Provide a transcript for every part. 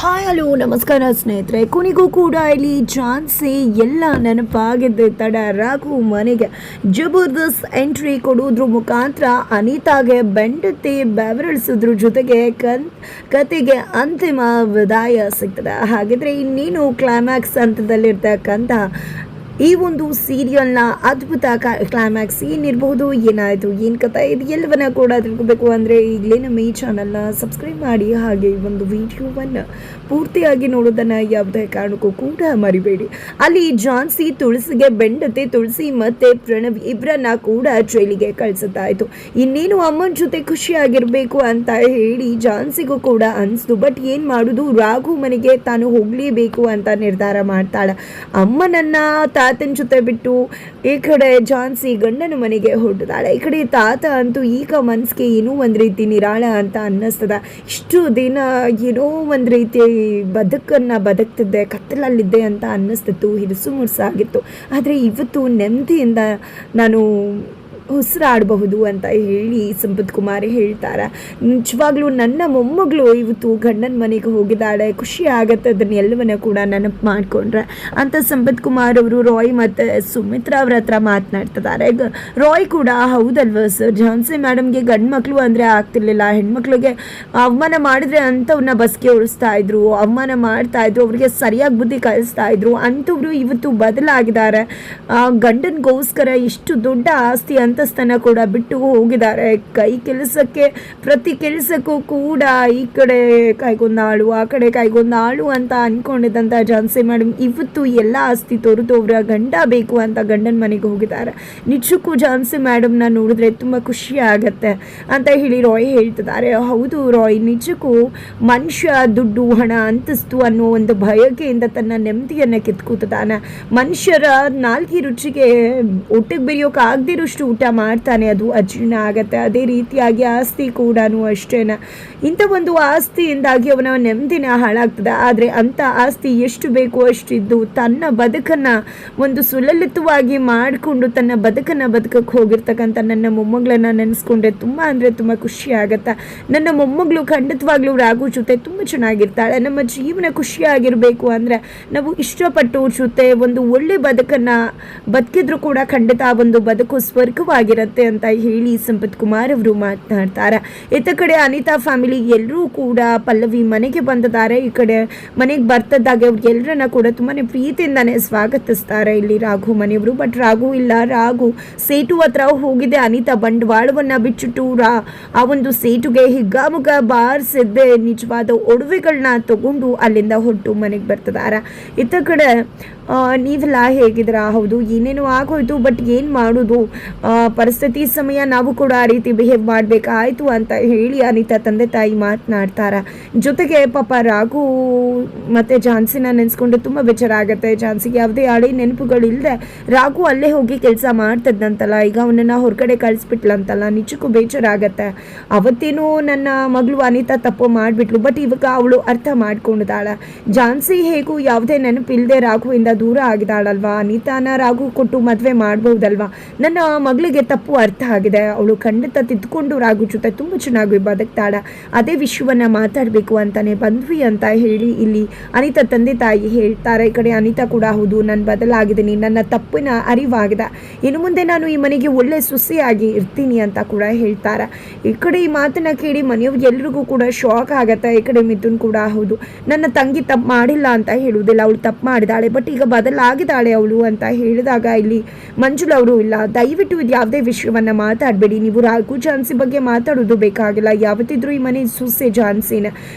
Hi hello ನಮಸ್ಕಾರ ಸ್ನೇಹಿತರೆ. ಕೊನೆಗೂ ಕೂಡ ಇಲ್ಲಿ ಝಾನ್ಸಿ ಎಲ್ಲ ನೆನಪಾಗಿದ್ದ ತಡ ರಾಘು ಮನೆಗೆ ಜಬರ್ದಸ್ತ್ ಎಂಟ್ರಿ ಕೊಡೋದ್ರ ಮುಖಾಂತರ ಅನಿತಾಗೆ ಬೆಂಡತಿ ಬೆವರಿಳಿಸೋದ್ರ ಜೊತೆಗೆ ಕತೆಗೆ ಅಂತಿಮ ವಿದಾಯ ಸಿಗ್ತದೆ. ಹಾಗಿದ್ರೆ ಇನ್ನೇನು ಕ್ಲೈಮ್ಯಾಕ್ಸ್ ಹಂತದಲ್ಲಿರ್ತಕ್ಕಂಥ ಈ ಒಂದು ಸೀರಿಯಲ್ನ ಅದ್ಭುತ ಕ್ಲೈಮ್ಯಾಕ್ಸ್ ಏನಿರಬಹುದು, ಏನಾಯಿತು, ಏನು ಕಥೆ, ಇದು ಎಲ್ಲವನ್ನ ಕೂಡ ತಿಳ್ಕೋಬೇಕು ಅಂದರೆ ಈಗಲೇ ನಮ್ಮ ಈ ಚಾನಲ್ನ ಸಬ್ಸ್ಕ್ರೈಬ್ ಮಾಡಿ. ಹಾಗೆ ಈ ಒಂದು ವಿಡಿಯೋವನ್ನು ಪೂರ್ತಿಯಾಗಿ ನೋಡೋದನ್ನು ಯಾವುದೇ ಕಾರಣಕ್ಕೂ ಕೂಡ ಮರಿಬೇಡಿ. ಅಲ್ಲಿ ಝಾನ್ಸಿ ತುಳಸಿಗೆ ಬೆಂಡತೆ ತುಳಸಿ ಮತ್ತು ಪ್ರಣವ್ ಇಬ್ಬರನ್ನ ಕೂಡ ಜೈಲಿಗೆ ಕಳಿಸುತ್ತಾಯಿತು. ಇನ್ನೇನು ಅಮ್ಮನ ಜೊತೆ ಖುಷಿಯಾಗಿರಬೇಕು ಅಂತ ಹೇಳಿ ಝಾನ್ಸಿಗೂ ಕೂಡ ಅನಿಸ್ತು. ಬಟ್ ಏನು ಮಾಡೋದು, ರಾಘು ಮನೆಗೆ ತಾನು ಹೋಗಲೇಬೇಕು ಅಂತ ನಿರ್ಧಾರ ಮಾಡ್ತಾಳೆ. ಅಮ್ಮನನ್ನ ತಾತನ ಜೊತೆ ಬಿಟ್ಟು ಈ ಕಡೆ ಝಾನ್ಸಿ ಗಂಡನ ಮನೆಗೆ ಹೊರಟಿದ್ದಾಳೆ. ಈ ಕಡೆ ತಾತ ಅಂತೂ ಈಗ ಮನಸ್ಸಿಗೆ ಏನೋ ಒಂದು ರೀತಿ ನಿರಾಳ ಅಂತ ಅನ್ನಿಸ್ತದ. ಇಷ್ಟು ದಿನ ಏನೋ ಒಂದು ರೀತಿ ಬದುಕ್ತಿದ್ದೆ, ಕತ್ತಲಲ್ಲಿದ್ದೆ ಅಂತ ಅನ್ನಿಸ್ತಿತ್ತು, ಹಿರಿಸು ಮುರ್ಸಾಗಿತ್ತು. ಆದರೆ ಇವತ್ತು ನೆಮ್ಮದಿಯಿಂದ ನಾನು ಉಸಿರಾಡಬಹುದು ಅಂತ ಹೇಳಿ ಸಂಪತ್ ಕುಮಾರ್ ಹೇಳ್ತಾರೆ. ನಿಜವಾಗ್ಲೂ ನನ್ನ ಮೊಮ್ಮಗಳು ಇವತ್ತು ಗಂಡನ ಮನೆಗೆ ಹೋಗಿದ್ದಾಳೆ, ಖುಷಿ ಆಗತ್ತೆ ಅದನ್ನ ಎಲ್ಲವನ್ನ ಕೂಡ ನೆನಪು ಮಾಡಿಕೊಂಡ್ರೆ ಅಂತ ಸಂಪತ್ ಕುಮಾರ್ ಅವರು ರಾಯ್ ಮತ್ತು ಸುಮಿತ್ರಾ ಅವ್ರ ಹತ್ರ ಮಾತನಾಡ್ತಿದ್ದಾರೆ. ರಾಯ್ ಕೂಡ ಹೌದಲ್ವ ಸರ್, ಝಾನ್ಸಿ ಮೇಡಮ್ಗೆ ಗಂಡು ಮಕ್ಕಳು ಅಂದರೆ ಆಗ್ತಿರ್ಲಿಲ್ಲ, ಹೆಣ್ಮಕ್ಳಿಗೆ ಅವಮಾನ ಮಾಡಿದ್ರೆ ಅಂಥವ್ರನ್ನ ಬಸ್ಗೆ ಉಳಿಸ್ತಾ ಇದ್ರು, ಅವಮಾನ ಮಾಡ್ತಾ ಇದ್ರು, ಅವ್ರಿಗೆ ಸರಿಯಾಗಿ ಬುದ್ಧಿ ಕಲಿಸ್ತಾ ಇದ್ರು. ಅಂಥವ್ರು ಇವತ್ತು ಬದಲಾಗಿದ್ದಾರೆ. ಗಂಡನಿಗೋಸ್ಕರ ಇಷ್ಟು ದೊಡ್ಡ ಆಸ್ತಿ ಅಂತಸ್ತನ ಕೂಡ ಬಿಟ್ಟು ಹೋಗಿದ್ದಾರೆ. ಕೆಲಸಕ್ಕೆ ಪ್ರತಿ ಕೆಲಸಕ್ಕೂ ಕೂಡ ಈ ಕಡೆ ಕೈಗೊಂದಾಳು ಆ ಕಡೆ ಕೈಗೊಂದಾಳು ಅಂತ ಅನ್ಕೊಂಡಿದ್ದಂಥ ಝಾನ್ಸಿ ಮೇಡಮ್ ಇವತ್ತು ಎಲ್ಲ ಆಸ್ತಿ ತೊರೆದು ಅವರ ಗಂಡ ಬೇಕು ಅಂತ ಗಂಡನ ಮನೆಗೆ ಹೋಗಿದ್ದಾರೆ. ನಿಜಕ್ಕೂ ಝಾನ್ಸಿ ಮೇಡಮ್ನ ನೋಡಿದ್ರೆ ತುಂಬ ಖುಷಿ ಆಗತ್ತೆ ಅಂತ ಹೇಳಿ ರಾಯ್ ಹೇಳ್ತಿದ್ದಾರೆ. ಹೌದು ರಾಯ್, ನಿಜಕ್ಕೂ ಮನುಷ್ಯ ದುಡ್ಡು ಹಣ ಅಂತಸ್ತು ಅನ್ನೋ ಒಂದು ಬಯಕೆಯಿಂದ ತನ್ನ ನೆಮ್ಮದಿಯನ್ನು ಕಿತ್ಕೂತಿದ್ದಾನೆ. ಮನುಷ್ಯರ ನಾಲ್ಕಿ ರುಚಿಗೆ ಒಟ್ಟಿಗೆ ಬೆರೆಯೋಕೆ ಆಗದಿರೋಷ್ಟು ಊಟ ಮಾಡ್ತಾನೆ, ಅದು ಅಜೀರ್ಣ ಆಗತ್ತೆ. ಅದೇ ರೀತಿಯಾಗಿ ಆಸ್ತಿ ಕೂಡ ಅಷ್ಟೇನ. ಇಂಥ ಒಂದು ಆಸ್ತಿಯಿಂದಾಗಿ ಅವನ ನೆಮ್ಮದಿನ ಹಾಳಾಗ್ತದೆ. ಆದರೆ ಅಂಥ ಆಸ್ತಿ ಎಷ್ಟು ಬೇಕು ಅಷ್ಟಿದ್ದು ತನ್ನ ಬದುಕನ್ನು ಒಂದು ಸುಲಲಿತವಾಗಿ ಮಾಡಿಕೊಂಡು ತನ್ನ ಬದುಕನ್ನು ಬದುಕಕ್ಕೆ ಹೋಗಿರ್ತಕ್ಕಂಥ ನನ್ನ ಮೊಮ್ಮಗಳನ್ನ ನೆನೆಸ್ಕೊಂಡ್ರೆ ತುಂಬ ಅಂದರೆ ತುಂಬ ಖುಷಿ ಆಗತ್ತೆ. ನನ್ನ ಮೊಮ್ಮಗಳು ಖಂಡಿತವಾಗ್ಲೂ ರಾಘು ಜೊತೆ ತುಂಬ ಚೆನ್ನಾಗಿರ್ತಾಳೆ. ನಮ್ಮ ಜೀವನ ಖುಷಿಯಾಗಿರಬೇಕು ಅಂದರೆ ನಾವು ಇಷ್ಟಪಟ್ಟು ಜೊತೆ ಒಂದು ಒಳ್ಳೆ ಬದುಕನ್ನು ಬದುಕಿದ್ರು ಕೂಡ ಖಂಡಿತ ಒಂದು ಬದುಕು ಸ್ವರ್ಗವಾಗಿರುತ್ತೆ ಅಂತ ಹೇಳಿ ಸಂಪತ್ ಕುಮಾರ್ ಅವರು ಮಾತನಾಡ್ತಾರೆ. ಇತ್ತ ಕಡೆ ಅನಿತಾ ಫ್ಯಾಮಿಲಿ ಎಲ್ಲರೂ ಕೂಡ ಪಲ್ಲವಿ ಮನೆಗೆ ಬಂದಿದ್ದಾರೆ. ಈ ಕಡೆ ಮನೆಗೆ ಬರ್ತದಾಗೆ ಅವ್ರು ಎಲ್ಲರನ್ನ ಕೂಡ ತುಂಬಾ ಪ್ರೀತಿಯಿಂದಾನೆ ಸ್ವಾಗತಿಸ್ತಾರೆ ಇಲ್ಲಿ ರಾಘು ಮನೆಯವರು. ಬಟ್ ರಾಘು ಇಲ್ಲ, ರಾಘು ಸೇಟು ಹತ್ರ ಹೋಗಿದೆ. ಅನಿತಾ ಬಂಡವಾಳವನ್ನ ಬಿಚ್ಚಿಟ್ಟು ಆ ಒಂದು ಸೇಟುಗೆ ಹಿಗ್ಗಾಮುಗ ಬಾರಿಸಿದ್ದೆ ನಿಜವಾದ ಒಡವೆಗಳನ್ನ ತಗೊಂಡು ಅಲ್ಲಿಂದ ಹೊರಟು ಮನೆಗೆ ಬರ್ತಿದ್ದಾರೆ. ಇತ್ತ ಕಡೆ ನೀವೆಲ್ಲ ಹೇಗಿದ್ದೀರಾ? ಹೌದು, ಏನೇನೋ ಆಗೋಯ್ತು, ಬಟ್ ಏನು ಮಾಡೋದು, ಪರಿಸ್ಥಿತಿ ಸಮಯ ನಾವು ಕೂಡ ಆ ರೀತಿ ಬಿಹೇವ್ ಮಾಡಬೇಕಾಯ್ತು ಅಂತ ಹೇಳಿ ಅನಿತಾ ತಂದೆ ತಾಯಿ ಮಾತನಾಡ್ತಾರೆ. ಜೊತೆಗೆ ಪಾಪ ರಾಘು ಮತ್ತು ಝಾನ್ಸಿನ ನೆನೆಸ್ಕೊಂಡು ತುಂಬ ಬೇಜಾರಾಗತ್ತೆ. ಝಾನ್ಸಿಗೆ ಯಾವುದೇ ಹಳೆ ನೆನಪುಗಳಿಲ್ಲದೆ ರಾಘು ಅಲ್ಲೇ ಹೋಗಿ ಕೆಲಸ ಮಾಡ್ತಿದ್ದಂತಲ್ಲ, ಈಗ ಅವನನ್ನು ಹೊರಗಡೆ ಕಳಿಸ್ಬಿಟ್ಲಂತಲ್ಲ, ನಿಜಕ್ಕೂ ಬೇಜಾರಾಗತ್ತೆ. ಅವತ್ತೇನೋ ನನ್ನ ಮಗಳು ಅನಿತಾ ತಪ್ಪು ಮಾಡಿಬಿಟ್ಲು, ಬಟ್ ಇವಾಗ ಅವಳು ಅರ್ಥ ಮಾಡ್ಕೊಂಡಿದ್ದಾಳೆ. ಝಾನ್ಸಿ ಹೇಗೂ ಯಾವುದೇ ನೆನಪಿಲ್ಲದೆ ರಾಘುವಿಂದ ದೂರ ಆಗಿದ್ದಾಳಲ್ವಾ, ಅನಿತಾನ ರಾಘು ಕೊಟ್ಟು ಮದುವೆ ಮಾಡ್ಬೋದಲ್ವಾ. ನನ್ನ ಮಗಳಿಗೆ ತಪ್ಪು ಅರ್ಥ ಆಗಿದೆ, ಅವಳು ಖಂಡಿತ ತಿದ್ದುಕೊಂಡು ರಾಘು ಜೊತೆ ತುಂಬ ಚೆನ್ನಾಗಿ ಬದುಕ್ತಾಳೆ. ಅದೇ ವಿಷಯವನ್ನ ಮಾತಾಡಬೇಕು ಅಂತಾನೆ ಬಂದ್ವಿ ಅಂತ ಹೇಳಿ ಇಲ್ಲಿ ಅನಿತಾ ತಂದೆ ತಾಯಿ ಹೇಳ್ತಾರೆ. ಈ ಕಡೆ ಅನಿತಾ ಕೂಡ ಹೌದು, ನಾನು ಬದಲಾಗಿದ್ದೀನಿ, ನನ್ನ ತಪ್ಪಿನ ಅರಿವಾಗಿದೆ, ಇನ್ನು ಮುಂದೆ ನಾನು ಈ ಮನೆಗೆ ಒಳ್ಳೆ ಸೊಸೆಯಾಗಿ ಇರ್ತೀನಿ ಅಂತ ಕೂಡ ಹೇಳ್ತಾರೆ. ಈ ಕಡೆ ಈ ಮಾತನ್ನ ಕೇಳಿ ಮನೆಯವ್ರಿಗೆ ಎಲ್ರಿಗೂ ಕೂಡ ಶಾಕ್ ಆಗತ್ತೆ. ಈ ಕಡೆ ಮಿಥುನ್ ಕೂಡ ಹೌದು, ನನ್ನ ತಂಗಿ ತಪ್ಪು ಮಾಡಿಲ್ಲ ಅಂತ ಹೇಳುವುದಿಲ್ಲ, ಅವಳು ತಪ್ಪು ಮಾಡಿದಾಳೆ, ಬಟ್ ಈಗ ಬದಲಾಗಿದ್ದಾಳೆ ಅವಳು ಅಂತ ಹೇಳಿದಾಗ ಇಲ್ಲಿ ಮಂಜುಳಾ ಅವರು ಇಲ್ಲ, ದಯವಿಟ್ಟು ಇದು ಯಾವುದೇ ವಿಷಯವನ್ನ ಮಾತಾಡಬೇಡಿ, ನೀವು ರಾಘು ಝಾನ್ಸಿ ಬಗ್ಗೆ ಮಾತಾಡೋದು ಬೇಕಾಗಿಲ್ಲ, ಯಾವತ್ತಿದ್ರೂ ಈ ಮನೆ ಸೊಸೆ ಝಾನ್ಸಿನ.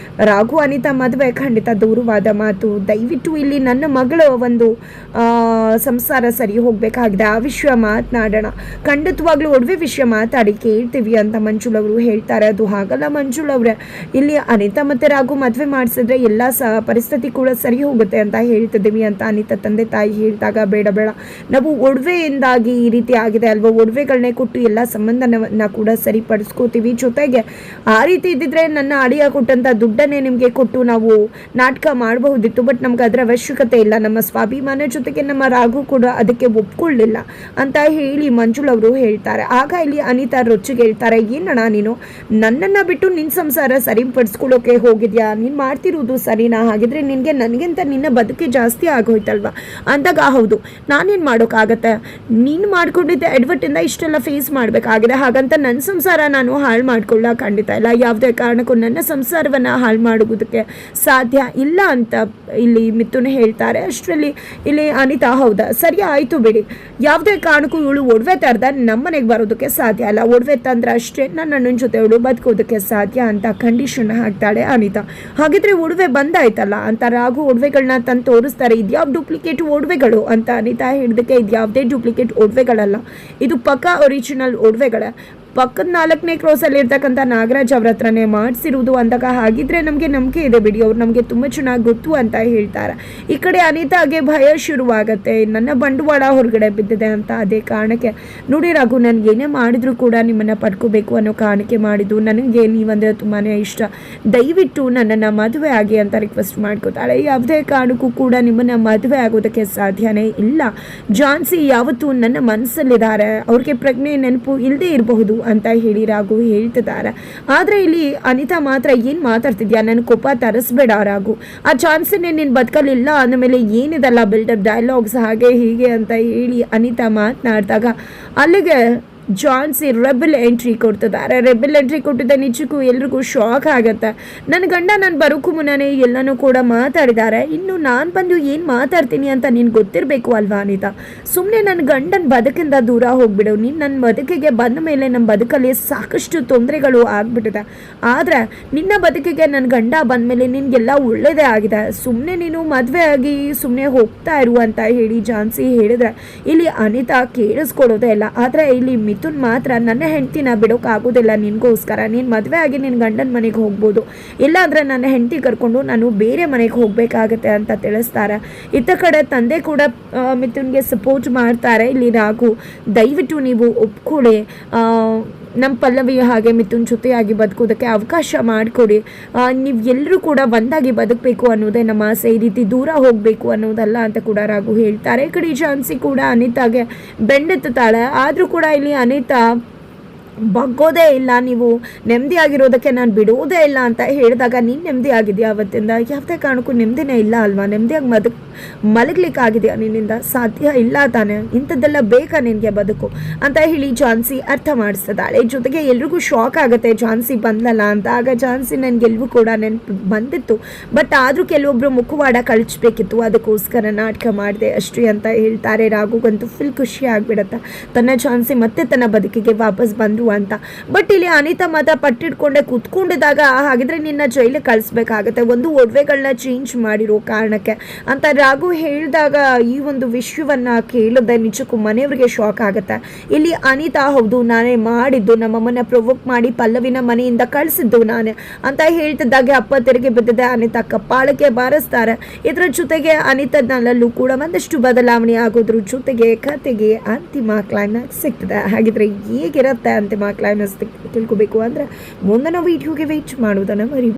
ರಾಘು ಅನಿತಾ ಮದುವೆ ಖಂಡಿತ ದೂರವಾದ ಮಾತು, ದಯವಿಟ್ಟು ಇಲ್ಲಿ ನನ್ನ ಮಗಳ ಒಂದು ಸಂಸಾರ ಸರಿ ಹೋಗಬೇಕಾಗಿದೆ, ಆ ವಿಷಯ ಮಾತನಾಡೋಣ, ಖಂಡಿತವಾಗ್ಲೂ ಒಡವೆ ವಿಷಯ ಮಾತಾಡಿ ಕೇಳ್ತೀವಿ ಅಂತ ಮಂಜುಳಾ ಅವರು ಹೇಳ್ತಾರೆ. ಅದು ಹಾಗಲ್ಲ ಮಂಜುಳಾ ಅವರೇ, ಇಲ್ಲಿ ಅನಿತಾ ಮತ್ತು ರಾಘು ಮದುವೆ ಮಾಡಿಸಿದ್ರೆ ಎಲ್ಲ ಪರಿಸ್ಥಿತಿ ಕೂಡ ಸರಿ ಹೋಗುತ್ತೆ ಅಂತ ಹೇಳ್ತಿದ್ದೀವಿ ಅಂತ ಅನಿತಾ ತಂದೆ ತಾಯಿ ಹೇಳಿದಾಗ ಬೇಡ ಬೇಡ, ನಾವು ಒಡವೆಯಿಂದಾಗಿ ಈ ರೀತಿ ಆಗಿದೆ ಅಲ್ವಾ, ಒಡವೆ ಒಡವೆಗಳನ್ನೇ ಕೊಟ್ಟು ಎಲ್ಲ ಸಂಬಂಧನ ಕೂಡ ಸರಿಪಡಿಸ್ಕೋತೀವಿ. ಜೊತೆಗೆ ಆ ರೀತಿ ಇದ್ದಿದ್ರೆ ನನ್ನ ಅಳಿಯ ಕೊಟ್ಟಂಥ ದುಡ್ಡನ್ನೇ ನಿಮಗೆ ಕೊಟ್ಟು ನಾವು ನಾಟಕ ಮಾಡಬಹುದಿತ್ತು. ಬಟ್ ನಮ್ಗೆ ಅದರ ಅವಶ್ಯಕತೆ ಇಲ್ಲ. ನಮ್ಮ ಸ್ವಾಭಿಮಾನ ಜೊತೆಗೆ ನಮ್ಮ ರಾಘು ಕೂಡ ಅದಕ್ಕೆ ಒಪ್ಕೊಳ್ಳಿಲ್ಲ ಅಂತ ಹೇಳಿ ಮಂಜುಳ್ ಅವರು ಹೇಳ್ತಾರೆ. ಆಗ ಇಲ್ಲಿ ಅನಿತಾ ರೊಚ್ಚಿಗೆ ಹೇಳ್ತಾರೆ, ಏನಣ್ಣ ನೀನು ನನ್ನನ್ನು ಬಿಟ್ಟು ನಿನ್ನ ಸಂಸಾರ ಸರಿಪಡಿಸ್ಕೊಳ್ಳೋಕೆ ಹೋಗಿದ್ಯಾ? ನೀನು ಮಾಡ್ತಿರೋದು ಸರಿನಾ? ಹಾಗಿದ್ರೆ ನಿನಗೆ ನನಗಿಂತ ನಿನ್ನ ಬದುಕೆ ಜಾಸ್ತಿ ಆಗೋಯ್ತಲ್ವಾ ಅಂದಾಗ, ಹೌದು ನಾನೇನು ಮಾಡೋಕ್ಕಾಗತ್ತೆ, ನೀನು ಮಾಡ್ಕೊಂಡಿದ್ದೆ ಎಡ್ವರ್ಟಿಂದ ಇಷ್ಟೆಲ್ಲ ಫೇಸ್ ಮಾಡಬೇಕಾಗಿದೆ. ಹಾಗಂತ ನನ್ನ ಸಂಸಾರ ನಾನು ಹಾಳು ಮಾಡ್ಕೊಳ್ಳ ಖಂಡಿತ ಇಲ್ಲ. ಯಾವುದೇ ಕಾರಣಕ್ಕೂ ನನ್ನ ಸಂಸಾರವನ್ನು ಹಾಳು ಮಾಡೋದಕ್ಕೆ ಸಾಧ್ಯ ಇಲ್ಲ ಅಂತ ಇಲ್ಲಿ ಮಿಥುನ್ ಹೇಳ್ತಾರೆ. ಅಷ್ಟರಲ್ಲಿ ಇಲ್ಲಿ ಅನಿತಾ, ಹೌದಾ ಸರಿ ಆಯಿತು ಬಿಡಿ, ಯಾವುದೇ ಕಾರಣಕ್ಕೂ ಇವಳು ಒಡವೆ ತರದ ನಮ್ಮನೆಗೆ ಬರೋದಕ್ಕೆ ಸಾಧ್ಯ ಇಲ್ಲ. ಒಡವೆ ತಂದ್ರೆ ಅಷ್ಟೇ ನನ್ನ ಜೊತೆ ಇವಳು ಬದುಕೋದಕ್ಕೆ ಸಾಧ್ಯ ಅಂತ ಕಂಡೀಷನ್ ಹಾಕ್ತಾಳೆ ಅನಿತಾ. ಹಾಗಿದ್ರೆ ಒಡವೆ ಬಂದಾಯ್ತಲ್ಲ ಅಂತ ರಾಘು ಒಡವೆಗಳನ್ನ ತಂದು ತೋರಿಸ್ತಾರೆ. ಇದ್ಯಾವ ಡೂಪ್ಲಿಕೇಟ್ ಒಡವೆಗಳು ಅಂತ ಅನಿತಾ ಹೇಳಿದಕ್ಕೆ, ಇದ್ಯಾವುದೇ ಡೂಪ್ಲಿಕೇಟ್ ಒಡವೆಗಳಲ್ಲ, ಇದು ಪಕ್ಕಾ ಒರಿಜಿನಲ್ ಒಡವೆಗಳೇ, ಪಕ್ಕದ 4ನೇ ಕ್ರಾಸಲ್ಲಿ ಇರ್ತಕ್ಕಂಥ ನಾಗರಾಜ್ ಅವ್ರ ಹತ್ರನೇ ಮಾಡಿಸಿರುವುದು ಅಂದಾಗ, ಹಾಗಿದ್ರೆ ನಮಗೆ ನಂಬಿಕೆ ಇದೆ ಬಿಡಿ, ಅವ್ರು ನಮಗೆ ತುಂಬ ಚೆನ್ನಾಗಿ ಗೊತ್ತು ಅಂತ ಹೇಳ್ತಾರೆ. ಈ ಕಡೆ ಅನಿತಾಗೆ ಭಯ ಶುರುವಾಗತ್ತೆ, ನನ್ನ ಬಂಡವಾಳ ಹೊರಗಡೆ ಬಿದ್ದಿದೆ ಅಂತ. ಅದೇ ಕಾರಣಕ್ಕೆ ನೋಡಿ ರಾಘು, ನನಗೆ ಏನೇ ಮಾಡಿದ್ರು ಕೂಡ ನಿಮ್ಮನ್ನು ಪಡ್ಕೋಬೇಕು ಅನ್ನೋ ಕಾರಣಕ್ಕೆ ಮಾಡಿದ್ದು, ನನಗೆ ನೀವಂದರೆ ತುಂಬಾ ಇಷ್ಟ, ದಯವಿಟ್ಟು ನನ್ನನ್ನು ಮದುವೆ ಆಗಿ ಅಂತ ರಿಕ್ವೆಸ್ಟ್ ಮಾಡ್ಕೋತಾಳೆ. ಯಾವುದೇ ಕಾರಣಕ್ಕೂ ಕೂಡ ನಿಮ್ಮನ್ನು ಮದುವೆ ಆಗೋದಕ್ಕೆ ಸಾಧ್ಯನೇ ಇಲ್ಲ. ಜಾನ್ಸಿ ಯಾವತ್ತೂ ನನ್ನ ಮನಸ್ಸಲ್ಲಿದ್ದಾರೆ, ಅವ್ರಿಗೆ ಪ್ರಜ್ಞೆ ನೆನಪು ಇಲ್ಲದೆ ಇರಬಹುದು ಅಂತ ಹೇಳಿ ರಾಘು ಹೇಳ್ತಿದ್ದಾರೆ. ಆದರೆ ಇಲ್ಲಿ ಅನಿತಾ ಮಾತ್ರ, ಏನು ಮಾತಾಡ್ತಿದ್ಯಾ, ನನ್ನ ಕೋಪ ತರಿಸ್ಬೇಡ ರಾಘು, ಆ ಚಾನ್ಸನ್ನೇ ನಿನ್ನ ಬದುಕಲಿಲ್ಲ ಅಂದಮೇಲೆ ಏನಿದಲ್ಲ ಬಿಲ್ಡಪ್ ಡೈಲಾಗ್ಸ್ ಹಾಗೆ ಹೀಗೆ ಅಂತ ಹೇಳಿ ಅನಿತಾ ಮಾತನಾಡಿದಾಗ, ಅಲ್ಲಿಗೆ ಜಾನ್ಸಿ ರೆಬಲ್ ಎಂಟ್ರಿ ಕೊಡ್ತಿದ್ದಾರೆ. ರೆಬಲ್ ಎಂಟ್ರಿ ಕೊಟ್ಟಿದ್ದ ನಿಜಕ್ಕೂ ಎಲ್ರಿಗೂ ಶಾಕ್ ಆಗುತ್ತೆ. ನನ್ನ ಗಂಡ ನಾನು ಬರೋಕ್ಕೂ ಮುನ್ನನೇ ಎಲ್ಲನೂ ಕೂಡ ಮಾತಾಡಿದ್ದಾರೆ, ಇನ್ನು ನಾನು ಬಂದು ಏನು ಮಾತಾಡ್ತೀನಿ ಅಂತ ನಿನ್ಗೆ ಗೊತ್ತಿರಬೇಕು ಅಲ್ವಾ ಅನಿತಾ, ಸುಮ್ಮನೆ ನನ್ನ ಗಂಡನ ಬದುಕಿಂದ ದೂರ ಹೋಗ್ಬಿಡು. ನೀನು ನನ್ನ ಬದುಕಿಗೆ ಬಂದ ಮೇಲೆ ನಮ್ಮ ಬದುಕಲ್ಲಿ ಸಾಕಷ್ಟು ತೊಂದರೆಗಳು ಆಗ್ಬಿಟ್ಟಿದೆ, ಆದರೆ ನಿನ್ನ ಬದುಕಿಗೆ ನನ್ನ ಗಂಡ ಬಂದಮೇಲೆ ನಿನಗೆಲ್ಲ ಒಳ್ಳೆಯದೇ ಆಗಿದೆ, ಸುಮ್ಮನೆ ನೀನು ಮದುವೆ ಆಗಿ ಸುಮ್ಮನೆ ಹೋಗ್ತಾ ಇರು ಅಂತ ಹೇಳಿ ಜಾನ್ಸಿ ಹೇಳಿದ್ರೆ ಇಲ್ಲಿ ಅನಿತಾ ಕೇಳಿಸ್ಕೊಡೋದೇ ಇಲ್ಲ. ಆದರೆ ಇಲ್ಲಿ ಮಿಥುನ್ ಮಾತ್ರ, ನನ್ನ ಹೆಂಡತಿನ ಬಿಡೋಕ್ಕಾಗೋದಿಲ್ಲ ನಿನಗೋಸ್ಕರ, ನೀನು ಮದುವೆ ಆಗಿ ನಿನ್ನ ಗಂಡನ ಮನೆಗೆ ಹೋಗ್ಬೋದು, ಇಲ್ಲಾಂದರೆ ನನ್ನ ಹೆಂಡತಿ ಕರ್ಕೊಂಡು ನಾನು ಬೇರೆ ಮನೆಗೆ ಹೋಗಬೇಕಾಗತ್ತೆ ಅಂತ ತಿಳಿಸ್ತಾರೆ. ಇತ್ತ ಕಡೆ ತಂದೆ ಕೂಡ ಮಿಥುನ್ಗೆ ಸಪೋರ್ಟ್ ಮಾಡ್ತಾರೆ. ಇಲ್ಲಿ ರಾಘು, ದಯವಿಟ್ಟು ನೀವು ಒಪ್ಕೊಳ್ಳಿ, ನಮ್ಮ ಪಲ್ಲವಿ ಹಾಗೆ ಮಿಥುನ್ ಜೊತೆಯಾಗಿ ಬದುಕೋದಕ್ಕೆ ಅವಕಾಶ ಮಾಡಿಕೊಡಿ, ನೀವು ಎಲ್ಲರೂ ಕೂಡ ಒಂದಾಗಿ ಬದುಕಬೇಕು ಅನ್ನೋದೇ ನಮ್ಮ ಆಸೆ, ಈ ರೀತಿ ದೂರ ಹೋಗಬೇಕು ಅನ್ನೋದಲ್ಲ ಅಂತ ಕೂಡ ರಾಘು ಹೇಳ್ತಾರೆ. ಈ ಕಡೆ ಝಾನ್ಸಿ ಕೂಡ ಅನಿತಾಗೆ ಬೆಂಡೆತ್ತಾಳೆ. ಆದರೂ ಕೂಡ ಇಲ್ಲಿ ಅನಿತಾ ಬಗ್ಗೋದೇ ಇಲ್ಲ, ನೀವು ನೆಮ್ಮದಿಯಾಗಿರೋದಕ್ಕೆ ನಾನು ಬಿಡೋದೇ ಇಲ್ಲ ಅಂತ ಹೇಳಿದಾಗ, ನೀನು ನೆಮ್ಮದಿ ಆಗಿದೆಯಾ ಅವತ್ತಿಂದ? ಯಾವುದೇ ಕಾರಣಕ್ಕೂ ನೆಮ್ಮದಿನೇ ಇಲ್ಲ ಅಲ್ವಾ? ನೆಮ್ಮದಿಯಾಗಿ ಮಲಗಲಿಕ್ಕಾಗಿದೆಯಾ ನಿನ್ನಿಂದ? ಸಾಧ್ಯ ಇಲ್ಲ ತಾನೆ, ಇಂಥದ್ದೆಲ್ಲ ಬೇಕಾ ನಿನಗೆ ಬದುಕು ಅಂತ ಹೇಳಿ ಝಾನ್ಸಿ ಅರ್ಥ ಮಾಡಿಸ್ತಿದ್ದಾಳೆ. ಜೊತೆಗೆ ಎಲ್ರಿಗೂ ಶಾಕ್ ಆಗುತ್ತೆ ಝಾನ್ಸಿ ಬಂದಲ್ಲ ಅಂತ. ಆಗ ಝಾನ್ಸಿ ನನಗೆಲ್ವೂ ಕೂಡ ನೆನಪು ಬಂದಿತ್ತು, ಬಟ್ ಆದರೂ ಕೆಲವೊಬ್ಬರು ಮುಖವಾಡ ಕಳಿಸ್ಬೇಕಿತ್ತು, ಅದಕ್ಕೋಸ್ಕರ ನಾಟಕ ಮಾಡಿದೆ ಅಷ್ಟೇ ಅಂತ ಹೇಳ್ತಾರೆ. ರಾಘುಗಂತೂ ಫುಲ್ ಖುಷಿ ಆಗಿಬಿಡುತ್ತೆ, ತನ್ನ ಝಾನ್ಸಿ ಮತ್ತೆ ತನ್ನ ಬದುಕಿಗೆ ವಾಪಸ್ ಬಂದರು ಅಂತ. ಬಟ್ ಇಲ್ಲಿ ಅನಿತಾ ಮಾತ್ರ ಪಟ್ಟಿಟ್ಕೊಂಡೆ ಕೂತ್ಕೊಂಡಿದ್ದಾಗ, ಹಾಗಿದ್ರೆ ನಿನ್ನ ಜೈಲಿಗೆ ಕಳಿಸ್ಬೇಕಾಗತ್ತೆ ಒಂದು ಒಡವೆಗಳನ್ನ ಚೇಂಜ್ ಮಾಡಿರೋ ಕಾರಣಕ್ಕೆ ಅಂತ ರಾಘು ಹೇಳಿದಾಗ, ಈ ಒಂದು ವಿಷಯವನ್ನ ಕೇಳಿದೆ ನಿಜಕ್ಕೂ ಮನೆಯವ್ರಿಗೆ ಶಾಕ್ ಆಗುತ್ತೆ. ಇಲ್ಲಿ ಅನಿತಾ, ಹೌದು ನಾನೇ ಮಾಡಿದ್ದು, ನಮ್ಮಮ್ಮನ ಪ್ರೊವೋಕ್ ಮಾಡಿ ಪಲ್ಲವಿನ ಮನೆಯಿಂದ ಕಳಿಸಿದ್ದು ನಾನೇ ಅಂತ ಹೇಳ್ತಿದ್ದಾಗೆ ಅಪ್ಪ ತೆರಿಗೆ ಬಿದ್ದಿದೆ. ಅನಿತಾ ಕಪ್ಪಾಳಕ್ಕೆ ಬಾರಿಸ್ತಾರೆ. ಇದರ ಜೊತೆಗೆ ಅನಿತಾನಲ್ಲೂ ಕೂಡ ಒಂದಷ್ಟು ಬದಲಾವಣೆ ಆಗೋದ್ರ ಜೊತೆಗೆ ಕತೆಗೆ ಅಂತಿಮ ಕ್ಲೈಮ್ಯಾಕ್ಸ್ ಸಿಗ್ತದೆ. ಹಾಗಿದ್ರೆ ಹೇಗಿರುತ್ತೆ ಅಂತಿಮ ಕ್ಲೈಮ್ಯಾಕ್ಸ್ ತಿಳ್ಕೋಬೇಕು ಅಂದರೆ ಮುಂದಿನ ವಿಡಿಯೋಗೆ ವೇಟ್ ಮಾಡೋದನ್ನು ಮರಿ